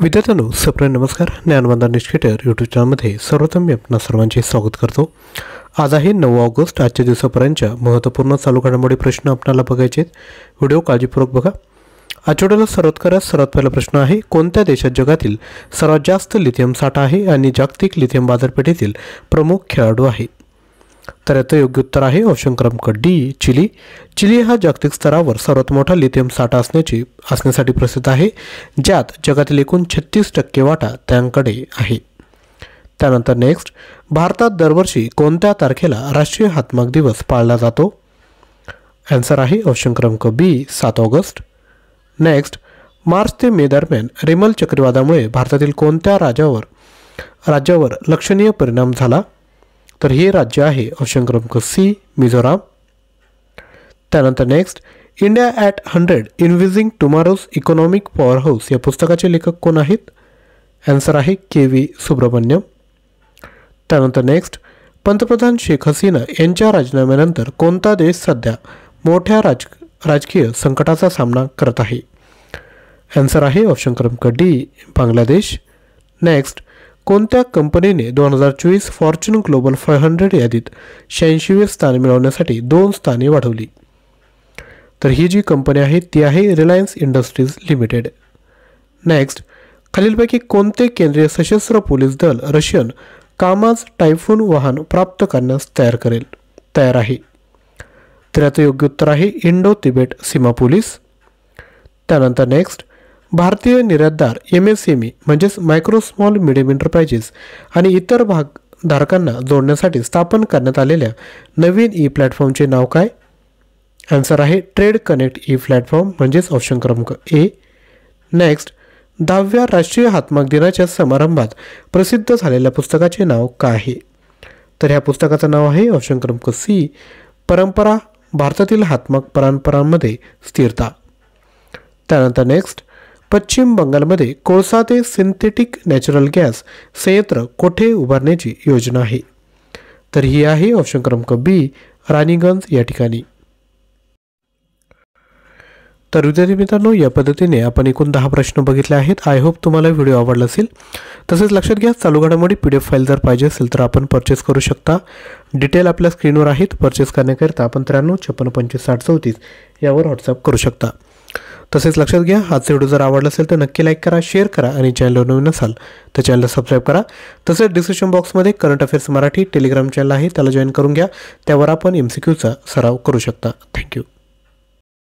विद्यार्थ्यांनो, सप्रेम नमस्कार. ज्ञानवंदन निष्ठेकर यूट्यूब चॅनलमध्ये सर्वप्रथम मी आपणा सर्वांचे स्वागत करतो. आज आहे 9 ऑगस्ट. आजच्या दिवसापर्यंतच्या महत्त्वपूर्ण चालू घडामोडी प्रश्न आपल्याला बघायचे आहेत. व्हिडिओ काळजीपूर्वक बघा. आजच्या व्हिडिओला सर्वात पहिला प्रश्न आहे, कोणत्या देशात जगातील सर्वात जास्त लिथियम साठा आहे आणि जागतिक लिथियम बाजारपेठेतील प्रमुख खेळाडू आहे? तर याचं योग्य उत्तर आहे ऑप्शन क्रमांक डी, चिली. चिली हा जागतिक स्तरावर सर्वात मोठा लिथियम साठा असण्यासाठी प्रसिद्ध आहे, ज्यात जगातील एकूण 36% वाटा त्यांकडे आहे. त्यानंतर नेक्स्ट, भारतात दरवर्षी कोणत्या तारखेला राष्ट्रीय हातमाग दिवस पाळला जातो? आन्सर आहे ऑप्शन क्रमांक बी, 7 ऑगस्ट. नेक्स्ट, मार्च ते मे दरम्यान रेमल चक्रीवादळामुळे भारतातील कोणत्या राज्यावर लक्षणीय परिणाम झाला? तर हे राज्य आहे ऑप्शन क्रमांक सी, मिझोराम. त्यानंतर next, India at 100 envisioning tomorrow's economic powerhouse या पुस्तकाचे लेखक कोण आहेत? आन्सर आहे के.व्ही. सुब्रमण्यम. त्यानंतर नेक्स्ट, पंतप्रधान शेख हसीना यांच्या राजीनाम्यानंतर कोणता देश सध्या मोठ्या राजकीय संकटाचा सामना करत आहे? आन्सर आहे ऑप्शन क्रमांक डी, बांगलादेश. नेक्स्ट, कोणत्या कंपनीने 2024 फॉर्च्यून ग्लोबल 500 यादीत 86वे स्थान मिळवण्यासाठी 2 स्थाने वाढवली? तर ही जी कंपनी आहे ती आहे रिलायन्स इंडस्ट्रीज लिमिटेड. नेक्स्ट, खालीलपैकी कोणते केंद्रीय सशस्त्र पोलीस दल रशियन कामाज टायफून वाहन प्राप्त करण्यास तयार आहे? तर याचं योग्य उत्तर आहे इंडो तिबेट सीमा पोलीस. त्यानंतर नेक्स्ट, भारतीय निर्यातदार MSME म्हणजेच मायक्रो स्मॉल मिडियम एंटरप्राइजेस आणि इतर भागधारकांना जोडण्यासाठी स्थापन करण्यात आलेल्या नवीन ई प्लॅटफॉर्मचे नाव काय? आन्सर आहे ट्रेड कनेक्ट ई प्लॅटफॉर्म म्हणजेच ऑप्शन क्रमांक ए. नेक्स्ट, 10व्या राष्ट्रीय हातमाग दिनाच्या समारंभात प्रसिद्ध झालेल्या पुस्तकाचे नाव काय आहे? तर ह्या पुस्तकाचं नाव आहे ऑप्शन क्रमांक सी, परंपरा, भारतातील हातमाग परंपरांमध्ये स्थिरता. त्यानंतर नेक्स्ट, पश्चिम बंगालमध्ये कोळसा ते सिंथेटिक नॅचरल गॅस संयंत्र कोठे उभारण्याची योजना आहे? तर ही आहे ऑप्शन क्रमांक बी, राणीगंज या ठिकाणी. तर विद्यार्थी मित्रांनो, या पद्धतीने आपण एकूण 10 प्रश्न बघितले आहेत. आय होप तुम्हाला व्हिडिओ आवडला असेल. तसेच लक्षात घ्या, चालू घडामोडी PDF फाईल जर पाहिजे असेल तर आपण परचेस करू शकता. डिटेल आपल्या स्क्रीनवर आहेत. परचेस करण्याकरिता आपण 93 56 25 60 34 यावर व्हॉट्सअप करू शकता. तसेच लक्षात घ्या, आजचा व्हिडिओ जर आवडला असेल तर नक्की लाईक करा, शेअर करा आणि चॅनलवर नवीन असाल तर चॅनलला सबस्क्राईब करा. तसेच डिस्क्रिप्शन बॉक्समध्ये current affairs Marathi Telegram channel आहे, त्याला जॉईन करून घ्या. त्यावर आपण MCQचा सराव करू शकता. थँक्यू.